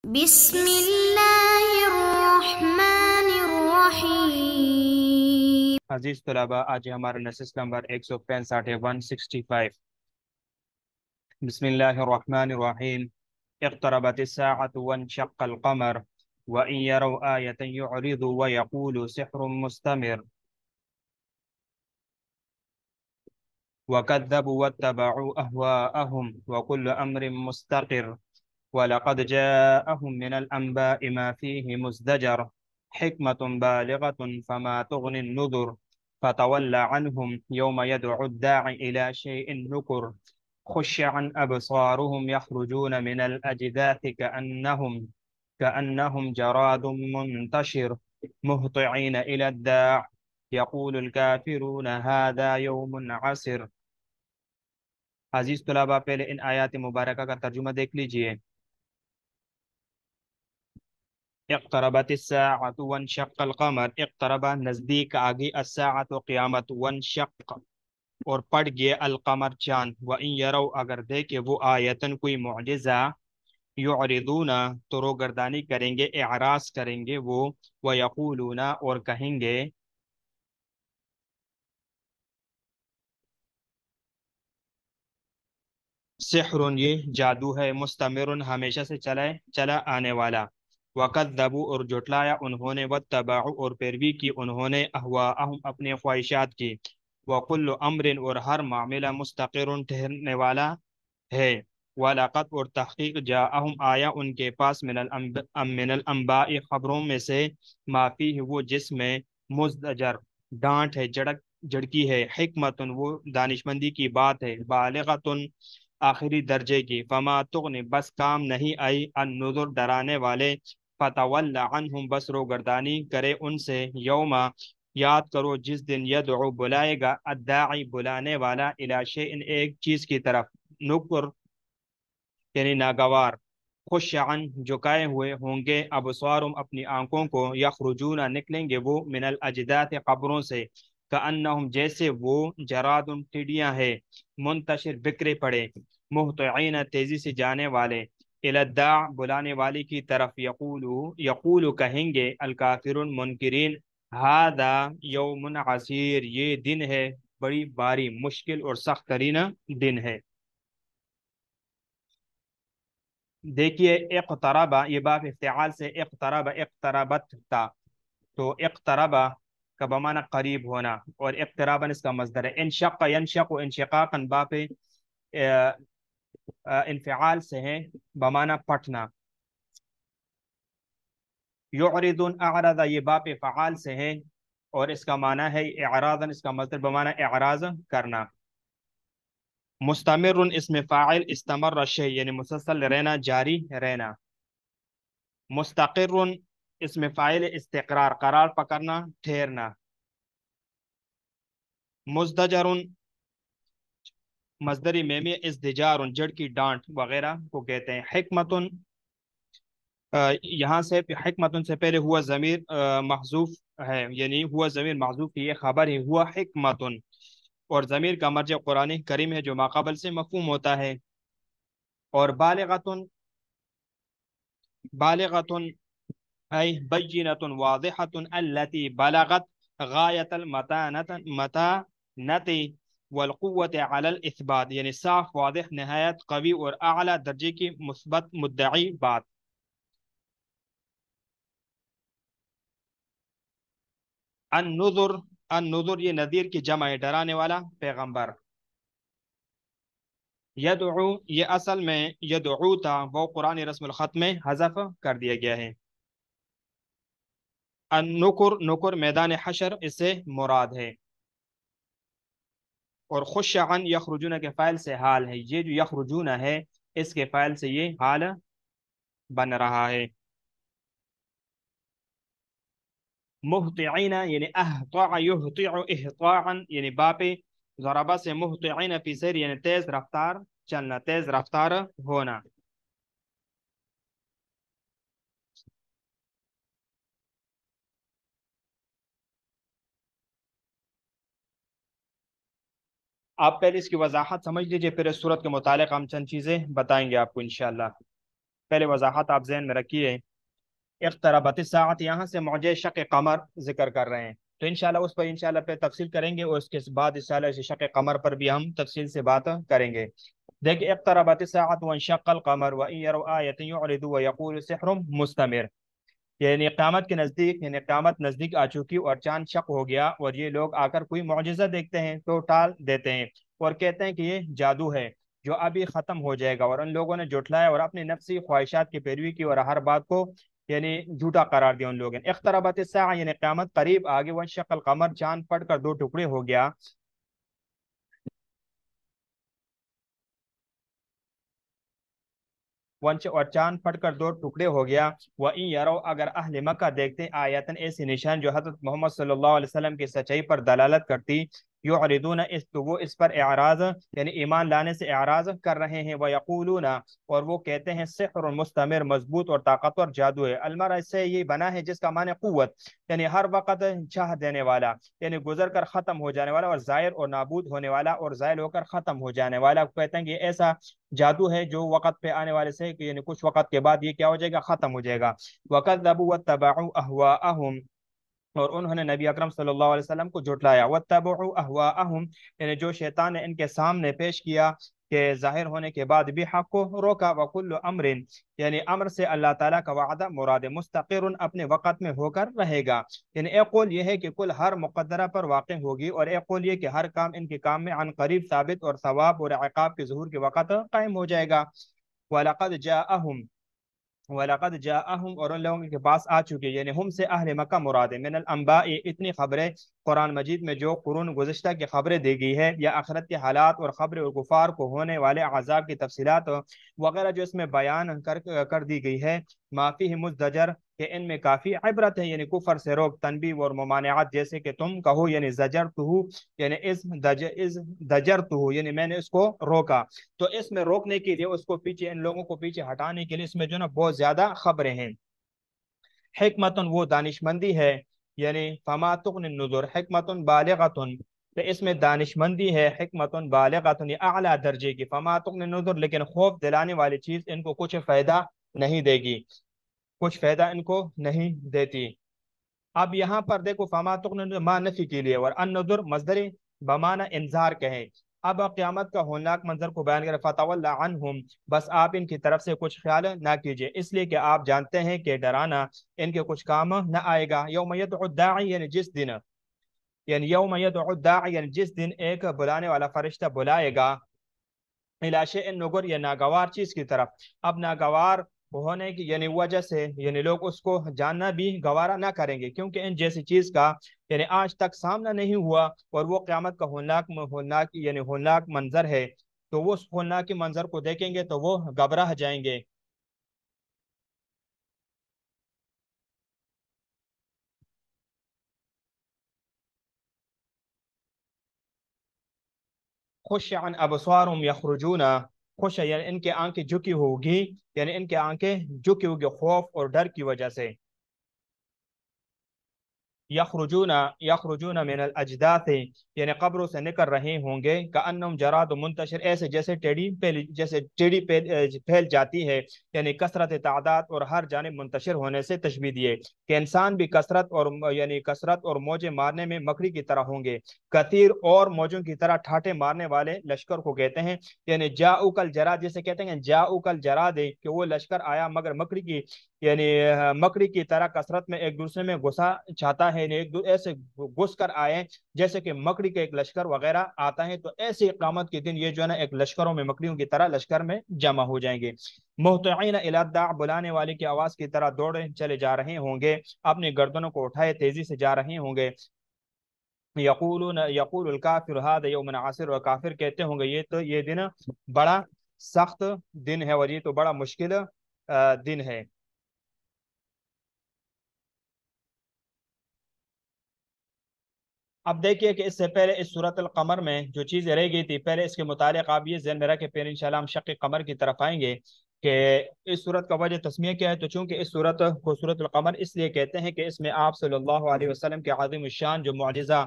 بسم الله الرحمن الرحيم. عزیز طلباء، آج ہمارا نصیص نمبر 165 ہے 165۔ بسم اللہ الرحمن الرحیم۔ اقتربت الساعة وانشق القمر وإن يروا آية يعرضوا ويقولوا سحر مستمر وكذبوا واتبعوا أهواءهم وكل أمر مستقر ولقد جاءهم من الأنباء ما فيه مزدجر حكمة بالغة فما تغني النذر فتول عنهم يوم يدعو الداعي إلى شيء نكر خش عن أبصارهم يخرجون من الأجداث كأنهم جراد منتشر مهطعين إلى الداع يقول الكافرون هذا يوم عسر۔ عزیز طلباء، پہلے ان آیات مبارکہ کا ترجمہ دیکھ لیجئے۔ اقتربت الساعة وانشق القمر، اقترب نزدیک آگی، الساعة قیامت، وانشق اور پڑ گئے، القمر چاند، وَإِن يَرَوْا اگر دیکھے وہ آیتن کوئی معجزہ، یعرضون تو روگردانی کریں گے، اعراض کریں گے وہ، وَيَقُولُونَ اور کہیں گے، سحر یہ جادو ہے، مستمر ہمیشہ سے چلا آنے والا، وَكَذَّبُوا اور جھٹلایا انہوں نے، وَاتَّبَعُوا اور پیروی کی انہوں نے، اہواءہم اپنے خواہشات کی، وَكُلُّ أَمْرٍ اور ہر معاملہ، مستقر ٹھہرنے والا ہے، وَلَقَدْ اور تحقیق جاءہم آیا ان کے پاس، من الانباء خبروں میں سے، ما فیہ وہ جس میں، مزدجر ڈانٹ ہے، جھڑکی ہے، حکمتن وہ دانشمندی کی بات ہے، بالغتن آخری درجے کی، فما تغنی بس کام نہیں آئی، النذر ڈرانے والے، فتول عنہم بس روگردانی کرے ان سے، یوما یاد کرو جس دن، یدعو بلائے گا، الداعی بلانے والا، الی شیء ایک چیز کی طرف، نکر یعنی ناگوار، خوش عن جھکائے ہوئے ہوں گے، ابصارم اپنی آنکھوں کو، یخرجون نکلیں گے وہ، من الاجداث قبروں سے، کأنہم جیسے وہ، جراد ٹڈیاں ہے، منتشر بکھرے پڑے، مہطعین تیزی سے جانے والے، الی الداع بلانے والی کی طرف، یقول کہیں گے، الکافرون منکرین، ہذا یوم عسیر یہ دن ہے بڑی باری مشکل اور سخت ترین دن ہے۔ دیکھیے، اقتربا یہ باب افتعال سے، اقترب اقتربت تھا، تو اقتربا کا بمعنی قریب ہونا، اور اقتراباً اس کا مصدر ہے، انشق ینشق انشقاقاً باب انفعال سے ہے، بمعنی پٹنا، یعرضون اعرض یہ باب فعال سے ہے، اور اس کا معنی ہے اعراضاً، اس کا مصدر بمعنی اعراض کرنا، مستمر اس میں فاعل، استمر الشیء یعنی مسلسل رہنا، جاری رہنا، مستقر اس میں فاعل استقرار قرار پکڑنا، ٹھہرنا، مزدجر مصدری میمی ازدجار جڑ کی ڈانٹ وغیرہ کو کہتے ہیں، حکمت یہاں سے حکمت سے پہلے ہوا ضمیر محذوف ہے، یعنی ہوا ضمیر محذوف کی یہ خبر ہے، ہوا حکمت، اور ضمیر کا مرجع قرآن کریم ہے جو ماقبل سے مفہوم ہوتا ہے، اور بالغت ای بینت واضحت التي بلغت غایت المتانت والقوت علی الاثبات یعنی صاف، واضح، نہایت قوی اور اعلی درجے کی مثبت مدعی بات۔ النذر، النذر یہ نذیر کی جمع ہے، ڈرانے والا، پیغمبر۔ یدعو یہ اصل میں یدعو تھا، وہ قرآن رسم الخط میں حذف کر دیا گیا ہے۔ النکر، نکر میدان حشر اس سے مراد ہے، اور خوش عن یخرجون کے فائل سے حال ہے، یہ جو یخرجون ہے اس کے فائل سے یہ حال بن رہا ہے۔ مہطعین یعنی اہطاع یہطع اہطاعا یعنی باپ ضربہ سے، مہطعین فی سیر یعنی تیز رفتار چلنا، تیز رفتار ہونا۔ آپ پہلے اس کی وضاحت سمجھ لیجئے، پھر اس صورت کے متعلق ہم چند چیزیں بتائیں گے آپ کو انشاءاللہ۔ پہلے وضاحت آپ ذہن میں رکھیے. اقتربت الساعت یہاں سے معجزہ شق قمر ذکر کر رہے ہیں، تو انشاءاللہ اس پر انشاءاللہ پہ تفصیل کریں گے، اور اس کے بعد انشاءاللہ اس شق قمر پر بھی ہم تفصیل سے بات کریں گے. دیکھیں اقتربت الساعت وانشق القمر وان يروا آیة يعرضوا ويقولوا سحر مستمر. یعنی قیامت کے نزدیک، یعنی قیامت نزدیک آ چکی اور چاند شق ہو گیا، اور یہ لوگ آ کر کوئی معجزہ دیکھتے ہیں تو ٹال دیتے ہیں اور کہتے ہیں کہ یہ جادو ہے جو ابھی ختم ہو جائے گا. اور ان لوگوں نے جھٹلایا اور اپنی نفسی خواہشات کی پیروی کی اور ہر بات کو یعنی جھوٹا قرار دیا ان لوگوں نے. اقتربت الساعہ یعنی قیامت قریب آگے، وانشق القمر چاند پھٹ کر دو ٹکڑے ہو گیا. اور چاند پھٹ کر دو ٹکڑے ہو گیا. وَإِن يَرَوْا اگر اہل مکہ دیکھتے آیتن ایسی نشان جو حضرت محمد صلی اللہ علیہ وسلم کی سچائی پر دلالت کرتی، یعرضون تو وہ اس پر اعراض یعنی ایمان لانے سے اعراض کر رہے ہیں. وَيَقُولُونَ اور وہ کہتے ہیں سحر مستمر مضبوط اور طاقتور جادو ہے. المرء اس سے یہ بنا ہے جس کا معنی قوت، یعنی ہر وقت چاہ دینے والا، یعنی گزر کر ختم ہو جانے والا، اور ظاہر اور نابود ہونے والا اور زائل ہو کر ختم ہو جانے والا. کہتے ہیں کہ ایسا جادو ہے جو وقت پہ آنے والے سے یعنی کچھ وقت کے بعد یہ کیا ہو جائے گا، ختم ہو جائے گا. وَكَذَّبُوا وَاتَّبَعُوا أَهْوَاءَهُمْ اور انہوں نے نبی اکرم صلی اللہ علیہ وسلم کو جھٹلایا. وَاتَّبَعُوا أَهْوَاءَهُمْ یعنی جو شیطان نے ان کے سامنے پیش کیا کہ ظاہر ہونے کے بعد بھی حق کو روکا. وَكُلُّ أَمْرٍ یعنی امر سے اللہ تعالیٰ کا وعدہ مراد مستقر اپنے وقت میں ہو کر رہے گا. یعنی ایک قول یہ ہے کہ کل ہر مقدرہ پر واقع ہوگی، اور ایک قول یہ کہ ہر کام ان کے کام میں عن قریب ثابت اور ثواب اور عقاب کے ظہور کے وقت قائم ہو جائے گا. وَلَقَدْ جَاءَهُمْ وَلَقَدْ جَاءَهُمْ اور ان لوگوں کے پاس آ چکے، یعنی ہم سے اہل مکہ مراد ہے، من الانباء اتنی خبریں قرآن مجید میں جو قرون گزشتہ کی خبریں دی گئی ہے، یا آخرت کے حالات اور خبر اور کفار کو ہونے والے عذاب کی تفصیلات وغیرہ جو اس میں بیان کر دی گئی ہے. ما فیہ مزدجر کہ ان میں کافی عبرت ہے، یعنی کفر سے روک، تنبیہ اور ممانعات، جیسے کہ تم کہو یعنی زجرتہ یعنی از دجرتہ یعنی میں نے اس کو روکا. تو اس میں روکنے کے لیے اس کو پیچھے، ان لوگوں کو پیچھے ہٹانے کے لیے اس میں جو نا بہت زیادہ خبریں ہیں. حکمت وہ دانش مندی ہے، یعنی فما تغن النذر حکمت بالغۃ تو اس میں دانش مندی ہے، حکمت بالغۃ یہ اعلیٰ درجے کی. فما تغن النذر لیکن خوف دلانے والی چیز ان کو کچھ فائدہ نہیں دے گی، کچھ فائدہ ان کو نہیں دیتی. اب یہاں پر دیکھو فما تغن ما نفی کے لیے، اور النذر مصدر بمانہ انذار کہیں. اب قیامت کا ہولناک منظر کو بیان کرے. فتولی عنہم بس آپ ان کی طرف سے کچھ خیال نہ کیجیے، اس لیے کہ آپ جانتے ہیں کہ ڈرانا ان کے کچھ کام نہ آئے گا. یوم یدعو الداعی یعنی جس دن، یعنی یوم یدعو الداعی یعنی جس دن ایک بلانے والا فرشتہ بلائے گا، الی شیء نگر یا ناگوار چیز کی طرف. اب ناگوار ہونے کی یعنی وجہ سے یعنی لوگ اس کو جاننا بھی گوارا نہ کریں گے، کیونکہ ان جیسی چیز کا یعنی آج تک سامنا نہیں ہوا، اور وہ قیامت کا ہولناک یعنی ہولناک منظر ہے. تو وہ اس ہولناک منظر کو دیکھیں گے تو وہ گھبرا جائیں گے. خوش عن ابصارهم یخرجون خوش یعنی ان کے آنکھیں جھکی ہوگی، یعنی ان کے آنکھیں جھکی ہوگی خوف اور ڈر کی وجہ سے. یخرجون من الاجداث یعنی قبروں سے نکل رہے ہوں گے. کأنہم جراد منتشر ایسے جیسے ٹیڑی پھیل جاتی ہے، یعنی کثرت تعداد اور ہر جانب منتشر ہونے سے تشبیہ دیے کہ انسان بھی کثرت اور یعنی کثرت اور موجیں مارنے میں مکڑی کی طرح ہوں گے. کثیر اور موجوں کی طرح ٹھاٹے مارنے والے لشکر کو کہتے ہیں. یعنی جاؤک الجراد جسے کہتے ہیں جاؤک الجراد کہ وہ لشکر آیا مگر مکڑی کی یعنی مکڑی کی طرح کثرت میں ایک دوسرے میں گھسا چاہتا ہے، ایک ایسے گھس کر آئے جیسے کہ مکڑی کے ایک لشکر وغیرہ آتا ہے. تو ایسے قیامت کے دن یہ جو ہے نا ایک لشکروں میں مکڑیوں کی طرح لشکر میں جمع ہو جائیں گے. مہطعین الی الداع بلانے والے کی آواز کی طرح دوڑے چلے جا رہے ہوں گے، اپنی گردنوں کو اٹھائے تیزی سے جا رہے ہوں گے. یقول الکافر هذا یوم عسر اور کافر کہتے ہوں گے یہ دن بڑا سخت دن ہے، اور یہ تو بڑا مشکل دن ہے. اب دیکھیے کہ اس سے پہلے اس سورۃ القمر میں جو چیزیں رہ گئی تھی، پہلے اس کے متعلق آپ یہ ذہن میں رکھیں، پھر انشاءاللہ ہم شق قمر کی طرف آئیں گے کہ اس سورت کا وجہ تسمیہ کیا ہے. تو چونکہ اس سورت کو سورۃ القمر اس لیے کہتے ہیں کہ اس میں آپ صلی اللہ علیہ وسلم کے عظیم الشان جو معجزہ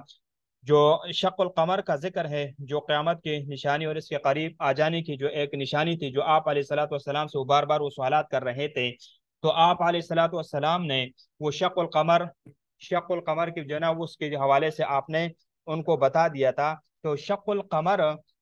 جو شق القمر کا ذکر ہے، جو قیامت کی نشانی اور اس کے قریب آ جانے کی جو ایک نشانی تھی، جو آپ علیہ الصلوۃ والسلام سے بار بار وہ سوالات کر رہے تھے، تو آپ علیہ الصلوۃ والسلام نے وہ شق القمر کی جو ہے نا اس کے حوالے سے آپ نے ان کو بتا دیا تھا۔ تو شق القمر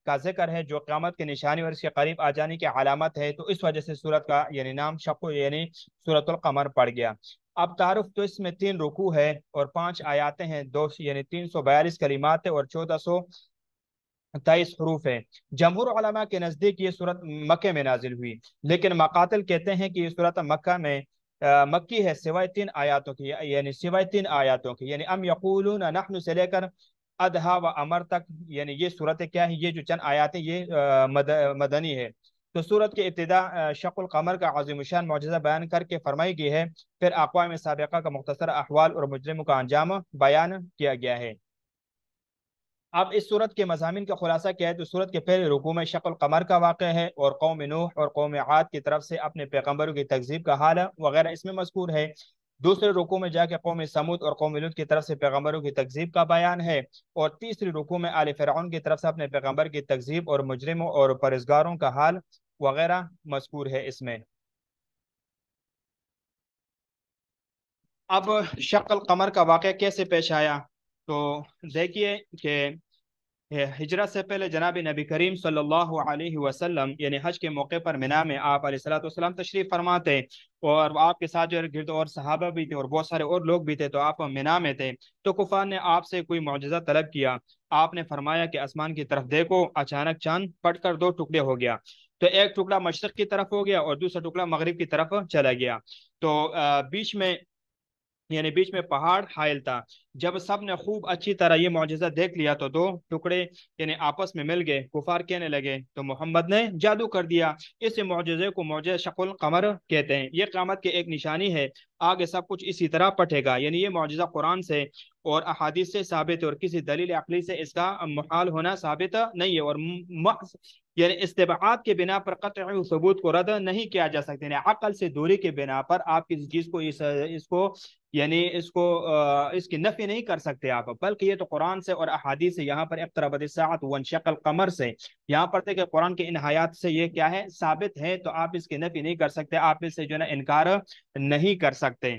کا ذکر ہے جو قیامت کی نشانی اور اس کے قریب آ جانے کی علامت ہے، تو اس وجہ سے سورت کا یعنی نام یعنی سورت القمر پڑ گیا۔ اب تعارف تو اس میں 3 رکوع ہے اور 5 آیاتیں ہیں، دو یعنی 342 کلمات ہے اور 1423 حروف ہے۔ جمہور علماء کے نزدیک یہ صورت مکے میں نازل ہوئی، لیکن مقاتل کہتے ہیں کہ یہ صورت مکہ میں مکی ہے، سوائے 3 آیاتوں کی، یعنی ام یقولون نحن سے لے کر ادھا و امر تک، یعنی یہ صورت کیا ہے، یہ جو چند آیاتیں یہ مدنی ہے۔ تو صورت کی ابتدا شق القمر کا عظیم الشان معجزہ بیان کر کے فرمائی گئی ہے، پھر اقوام سابقہ کا مختصر احوال اور مجرموں کا انجام بیان کیا گیا ہے۔ اب اس صورت کے مضامین کا خلاصہ کیا ہے، تو صورت کے پہلے رکوع میں شق القمر کا واقع ہے اور قوم نوح اور قوم عاد کی طرف سے اپنے پیغمبروں کی تکذیب کا حال وغیرہ اس میں مذکور ہے۔ دوسرے رکوع میں جا کے قوم سمود اور قوم لوط کی طرف سے پیغمبروں کی تکذیب کا بیان ہے، اور تیسری رکوع میں آل فرعون کی طرف سے اپنے پیغمبر کی تکذیب اور مجرموں اور پرہیزگاروں کا حال وغیرہ مذکور ہے اس میں۔ اب شق القمر کا واقعہ کیسے پیش آیا؟ تو دیکھیے کہ ہجرت سے پہلے جناب نبی کریم صلی اللہ علیہ وسلم یعنی حج کے موقع پر مینا میں آپ علیہ الصلوۃ والسلام تشریف فرماتے، اور آپ کے ساتھ جو گرد اور صحابہ بھی تھے اور بہت سارے اور لوگ بھی تھے، تو آپ مینا میں تھے۔ تو کفار نے آپ سے کوئی معجزہ طلب کیا، آپ نے فرمایا کہ آسمان کی طرف دیکھو، اچانک چاند پھٹ کر 2 ٹکڑے ہو گیا، تو ایک ٹکڑا مشرق کی طرف ہو گیا اور دوسرا ٹکڑا مغرب کی طرف چلا گیا، تو بیچ میں پہاڑ حائل تھا۔ جب سب نے خوب اچھی طرح یہ معجزہ دیکھ لیا تو 2 ٹکڑے یعنی آپس میں مل گئے۔ کفار کہنے لگے تو محمد نے جادو کر دیا۔ اس معجزے کو معجزہ شق القمر کہتے ہیں، یہ قیامت کی ایک نشانی ہے، آگے سب کچھ اسی طرح پٹے گا۔ یعنی یہ معجزہ قرآن سے اور احادیث سے ثابت ہے، اور کسی دلیل عقلی سے اس کا محال ہونا ثابت نہیں ہے، اور محض یعنی استبعاد کے بنا پر قطعی ثبوت کو رد نہیں کیا جا سکتا، یعنی عقل سے دوری کے بنا پر آپ کسی چیز کو اس کی نفی نہیں کر سکتے آپ، بلکہ یہ تو قرآن سے اور احادیث سے، یہاں پر اقتربت الساعۃ وانشق القمر سے یہاں پر تھے کہ قرآن کے ان آیات سے یہ کیا ہے، ثابت ہے، تو آپ اس کی نفی نہیں کر سکتے، آپ اس سے جو ہے نا انکار نہیں کر سکتے۔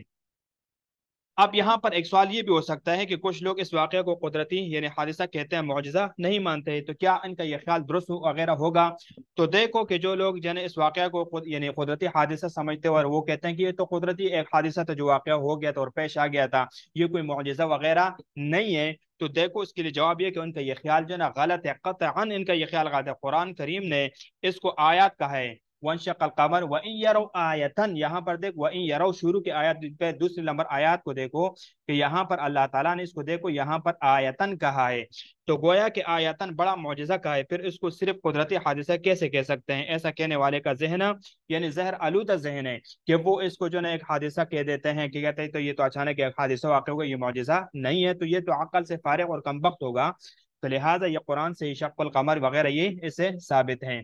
اب یہاں پر ایک سوال یہ بھی ہو سکتا ہے کہ کچھ لوگ اس واقعہ کو قدرتی یعنی حادثہ کہتے ہیں، معجزہ نہیں مانتے، تو کیا ان کا یہ خیال درست وغیرہ ہوگا؟ تو دیکھو کہ جو لوگ جو ہے اس واقعہ کو یعنی قدرتی حادثہ سمجھتے ہیں، اور وہ کہتے ہیں کہ یہ تو قدرتی ایک حادثہ تھا جو واقعہ ہو گیا تھا اور پیش آ گیا تھا، یہ کوئی معجزہ وغیرہ نہیں ہے، تو دیکھو اس کے لیے جواب یہ کہ ان کا یہ خیال جو ہے نا غلط ہے، قطعاً ان کا یہ خیال غلط ہے۔ قرآن کریم نے اس کو آیات کہا ہے، وانشق القمر وَإِن يَرَوْا آیَةً، یہاں پر دیکھ وَإِن يَرَوْا شروع کی آیات پہ دوسری نمبر آیات کو دیکھو کہ یہاں پر اللہ تعالیٰ نے اس کو دیکھو یہاں پر آیتن کہا ہے، تو گویا کہ آیتن بڑا معجزہ کہا ہے، پھر اس کو صرف قدرتی حادثہ کیسے کہہ سکتے ہیں؟ ایسا کہنے والے کا ذہن یعنی زہر آلودہ ذہن ہے کہ وہ اس کو جو ہے ایک حادثہ کہہ دیتے ہیں، کہ کہتے ہیں تو یہ تو اچانک ایک حادثہ واقع ہوگا، یہ معجزہ نہیں ہے، تو یہ تو عقل سے فارغ اور کم بخت ہوگا، تو لہٰذا یہ قرآن سے شق القمر وغیرہ یہ اسے ثابت ہیں۔